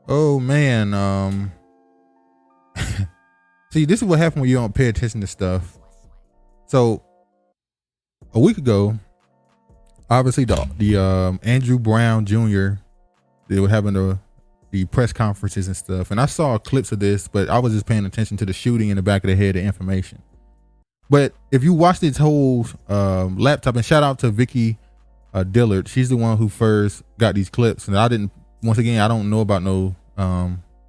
Oh man, see, this is what happened when you don't pay attention to stuff. So a week ago, obviously the Andrew Brown Jr. they were having the press conferences and stuff, and I saw clips of this, but I was just paying attention to the shooting in the back of the head, the information. But if you watch this whole laptop, and shout out to Vicki Dillard, she's the one who first got these clips, and I don't know about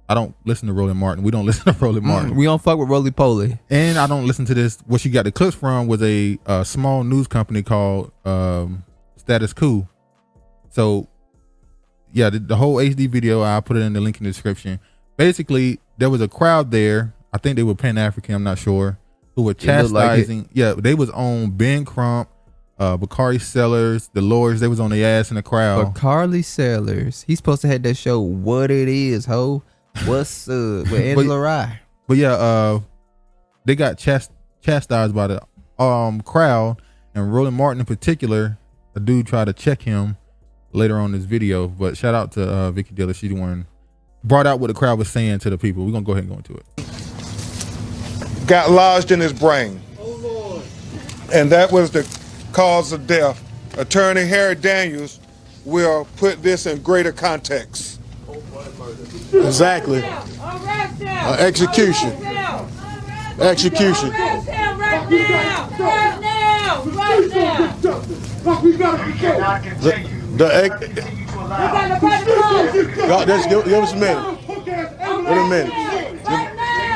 I don't listen to Roland Martin. We don't listen to Roland Martin. We don't fuck with Roly Poly. And I don't listen to this. What she got the clips from was a small news company called Status Quo. So yeah, the whole HD video, I'll put it in the link in the description. Basically, there was a crowd there. I think they were Pan-African, I'm not sure, who were chastising. Yeah, they was on Ben Crump, Bakari Sellers, the lawyers. They was on their ass in the crowd. Bakari Sellers. He's supposed to have that show, What It Is, ho. What's up? With Angela Rye. But yeah, they got chastised by the crowd, and Roland Martin in particular. A dude tried to check him later on in this video. But shout out to Vicki Dillard. She the one brought out what the crowd was saying to the people. We're gonna go ahead and go into it. Got lodged in his brain, and that was the cause of death. Attorney Harry Daniels will put this in greater context. Exactly. Execution. Execution. Just give us a minute. Wait a minute.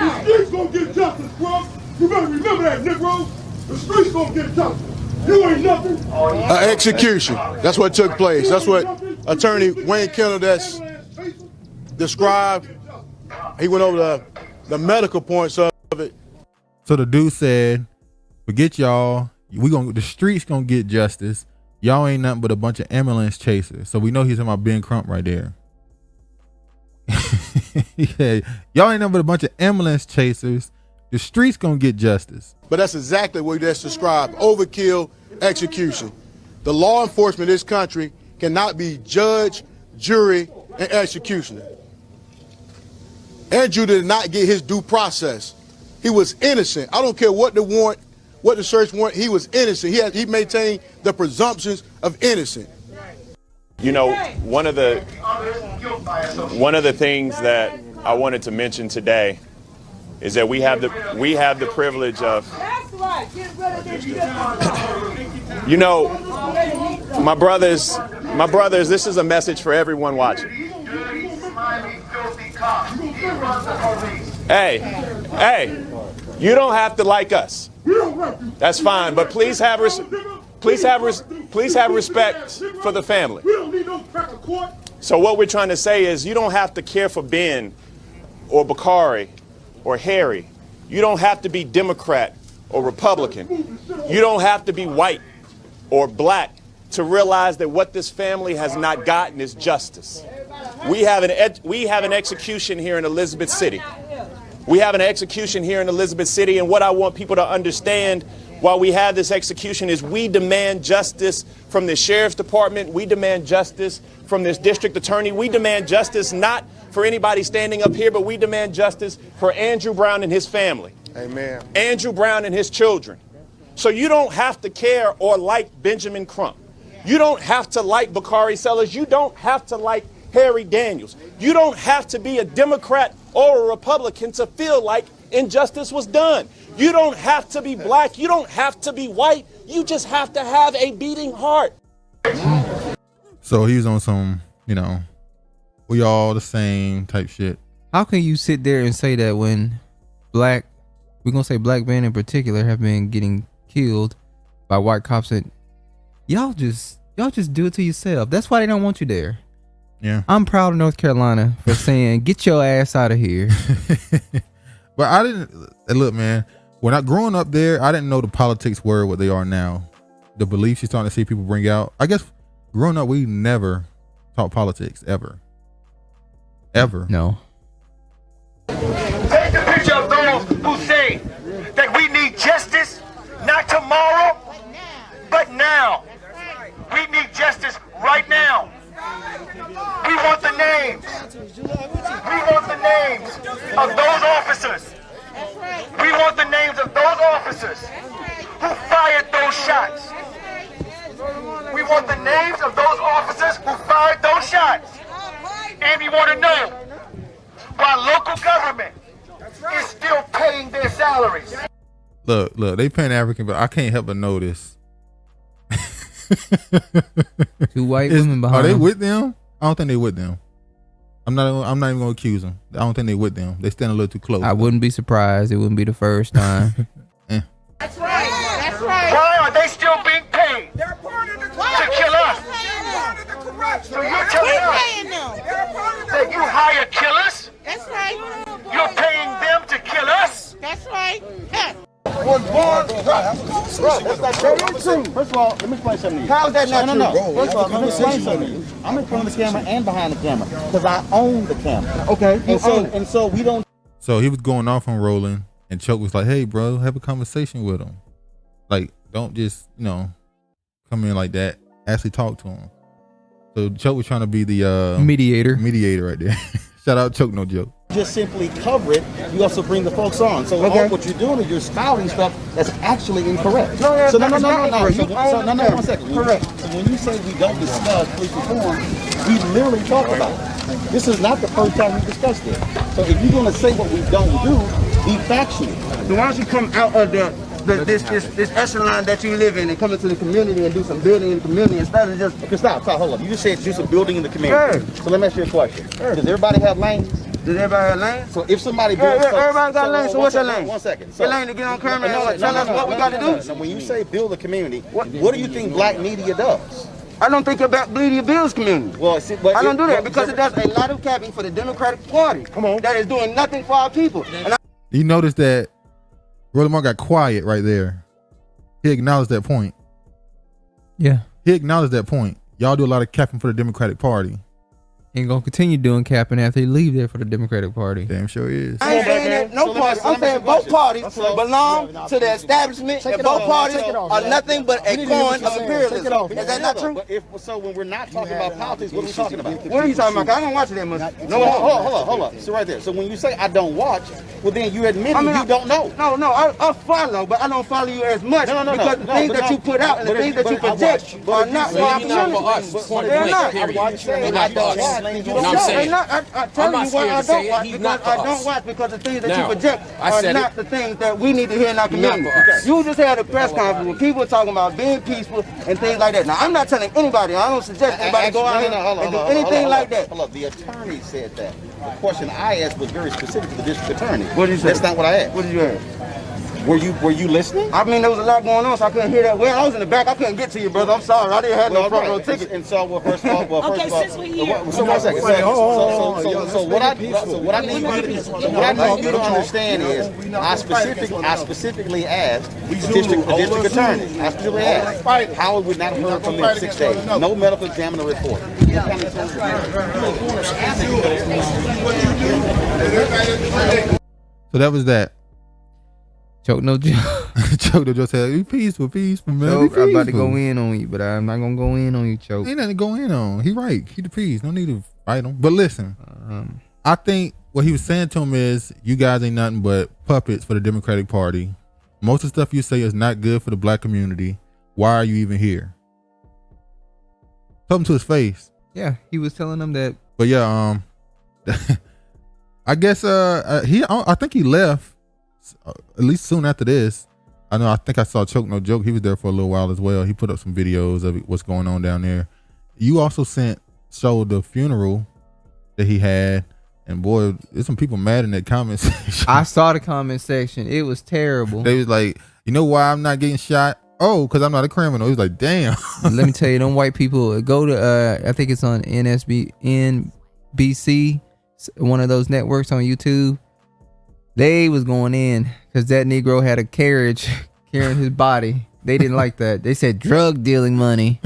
The streets gonna get justice, bro. You better remember that, Negro. The streets gonna get justice. You ain't nothing. Execution. That's what took place. That's what Attorney Wayne Kendall that's described. He went over the medical points of it. So the dude said, "Forget y'all. The streets gonna get justice. Y'all ain't nothing but a bunch of ambulance chasers." So we know he's talking about Ben Crump right there. Yeah, y'all ain't nothing but a bunch of ambulance chasers. The streets gonna get justice. But that's exactly what that's described. Overkill, execution. The law enforcement of this country cannot be judge, jury, and executioner. Andrew did not get his due process. He was innocent. I don't care what the warrant, what the search warrant, he was innocent. He maintained the presumptions of innocence. You know, one of the things that I wanted to mention today is that we have the privilege of, you know, my brothers, this is a message for everyone watching. Hey, you don't have to like us. That's fine, but please have respect for the family. So what we're trying to say is you don't have to care for Ben or Bakari or Harry. You don't have to be Democrat or Republican. You don't have to be white or black to realize that what this family has not gotten is justice. We have an execution here in Elizabeth City. We have an execution here in Elizabeth City, and what I want people to understand while we have this execution is we demand justice from the sheriff's department. We demand justice from this district attorney. We demand justice not for anybody standing up here, but we demand justice for Andrew Brown and his family. Amen. Andrew Brown and his children. So you don't have to care or like Benjamin Crump. You don't have to like Bakari Sellers. You don't have to like Harry Daniels. You don't have to be a Democrat or a Republican to feel like injustice was done. You don't have to be black. You don't have to be white. You just have to have a beating heart. So he was on some, we all the same type shit. How can you sit there and say that when we're gonna say black men in particular have been getting killed by white cops, and y'all just do it to yourself. That's why they don't want you there. Yeah. I'm proud of North Carolina for saying, get your ass out of here. But I didn't, look, man, when I growing up there, I didn't know the politics were what they are now. The beliefs you're starting to see people bring out. I guess growing up, we never talk politics, ever. No. Take the picture of those who say that we need justice, not tomorrow, but now. We need justice right now. We want the names. officers. We want the names of those officers who fired those shots. We want the names of those officers who fired those shots. And we want to know why local government is still paying their salaries. Look, they paying African, but I can't help but notice. 2 white women behind Are they them. with them? I don't think they with them. I'm not even gonna accuse them. I don't think they with them. They stand a little too close. I wouldn't be surprised. It wouldn't be the first time. That's right. That's right. Why are they still being paid to kill us? So you're telling us that you hire killers? That's right. You're paying them to kill us? That's right. Yeah. Was born. That is true. First of all, let me explain something to you. How is that not true? No. First of all, let me explain something to you. I'm in front of the camera and behind the camera because I own the camera. Okay. And so we don't. So he was going off on Roland, and Choke was like, "Hey, bro, have a conversation with him. Like, don't just come in like that. Actually talk to him." So Choke was trying to be the Mediator right there. Shout out Choke, no joke. Just simply cover it. You also bring the folks on. So all what you're doing is you're spouting stuff that's actually incorrect. No. So, one second. Correct. So when you say we don't discuss police reform, we literally talk about it. This is not the first time we discussed it. So if you're going to say what we don't do, be factual. So why don't you come out of this echelon that you live in and come into the community and do some building in the community instead of just... Okay, stop, hold up. You just said do some building in the community. Sure. So let me ask you a question. Sure. Does everybody have lanes? Does everybody have lanes? So if somebody builds... everybody got lanes, so what's your lane? 1 second. Your lane to get on camera and tell us what we got to do? No. When you say build a community, what do you think black media does? I don't think about media builds community. Well, see, but I don't do that because it does a lot of capping for the Democratic Party. Come on. That is doing nothing for our people. And You notice that Roland Martin got quiet right there. He acknowledged that point. Yeah. He acknowledged that point. Y'all do a lot of capping for the Democratic Party. Ain't gonna continue doing capping after he leave there for the Democratic Party. Damn sure is. I ain't saying that no party. I'm saying both parties belong to the establishment, and both parties are nothing but a coin of imperialism. Is that not true? So when we're not talking about politics, what are we talking about? What are you talking about? I don't watch that much. No, hold on. So right there. So when you say I don't watch, well then you admit you don't know. No, I follow, but I don't follow you as much because the things that you put out and the things that you project are not for our community. They're not. You know what I'm saying? I'm telling you why I don't watch because I don't watch because the things that you project are not the things that we need to hear in our community. You just had a press conference where people were talking about being peaceful and things like that. Now I'm not telling anybody. I don't suggest anybody go out and do anything like that. Hold up. The attorney said that. The question I asked was very specific to the district attorney. What did you say? That's not what I asked. What did you ask? Were you listening? I mean, there was a lot going on, so I couldn't hear that. Well, I was in the back. I couldn't get to you, brother. I'm sorry. I didn't have no front row ticket. And so, first of all, Since we're here. So 1 second. So what I need you to understand is, I specifically asked the district attorney. I specifically asked, how would not heard from them 6 days? No medical examiner report. So that was that. Choke no joke. Choke no joke said, "Be peaceful, man. Choke, I'm about to go in on you, but I'm not gonna go in on you, Choke. Ain't nothing to go in on. He right. Keep the peace. No need to fight him. But listen, I think what he was saying to him is, you guys ain't nothing but puppets for the Democratic Party. Most of the stuff you say is not good for the black community. Why are you even here? Told him to his face. Yeah, he was telling them that. But yeah, I guess I think he left. At least soon after this. I think I saw Choke No Joke. He was there for a little while as well. He put up some videos of what's going on down there. You also showed the funeral that he had, and boy, there's some people mad in that comment section. I saw the comment section. It was terrible. They was like, you know why I'm not getting shot? Oh, because I'm not a criminal. He was like, damn. Let me tell you, them white people, go to I think it's on NBC, one of those networks on YouTube. They was going in because that Negro had a carriage carrying his body. They didn't like that. They said drug dealing money.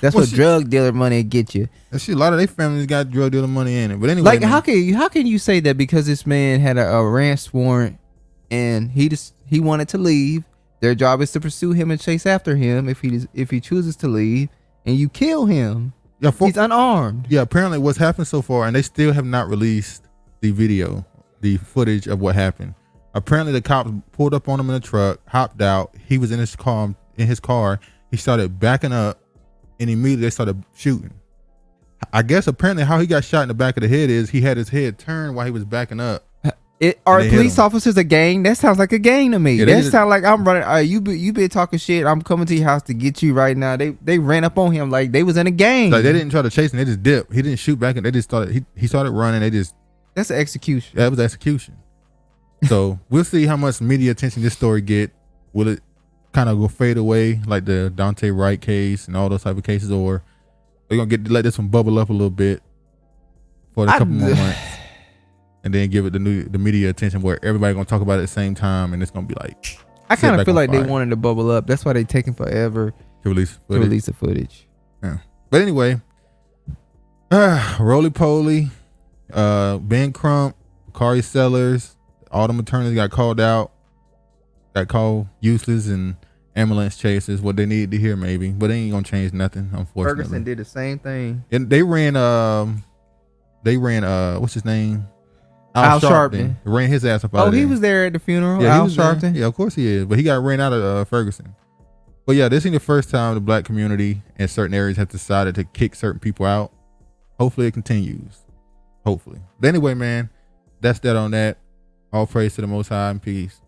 That's what drug dealer money get you. See, a lot of their families got drug dealer money in it. But anyway, like, how can you say that because this man had a arrest warrant and he wanted to leave? Their job is to pursue him and chase after him if he chooses to leave, and you kill him. Yeah, he's unarmed. Yeah, apparently what's happened so far, and they still have not released the video. the footage of what happened. Apparently, the cops pulled up on him in a truck, hopped out. He was in his car. He started backing up, and immediately they started shooting. I guess apparently how he got shot in the back of the head is he had his head turned while he was backing up. Are police officers a gang? That sounds like a gang to me. Yeah, that sounds like I'm running. You been talking shit. I'm coming to your house to get you right now. They ran up on him like they was in a gang. Like they didn't try to chase him. They just dipped. He didn't shoot back, and they just started. He started running. That's an execution. That was execution. So we'll see how much media attention this story get. Will it kind of go fade away like the Dante Wright case and all those type of cases, or they're gonna let this one bubble up a little bit for a couple more months? And then give it the media attention where everybody gonna talk about it at the same time, and it's gonna be like. I kind of feel like they wanted to bubble up. That's why they taking forever to release the footage. Yeah, but anyway, Roly Poly, Ben Crump, Bakari Sellers, all them attorneys got called out, got called useless and ambulance chasers. What they needed to hear maybe, but they ain't gonna change nothing. Unfortunately, Ferguson did the same thing. And they ran what's his name? Al Sharpton ran his ass up out of there. He was there at the funeral. Yeah, Al Sharpton. Yeah, of course he is. But he got ran out of Ferguson. But yeah, this ain't the first time the black community in certain areas have decided to kick certain people out. Hopefully it continues. Hopefully. But anyway, man, that's that on that. All praise to the Most High and peace.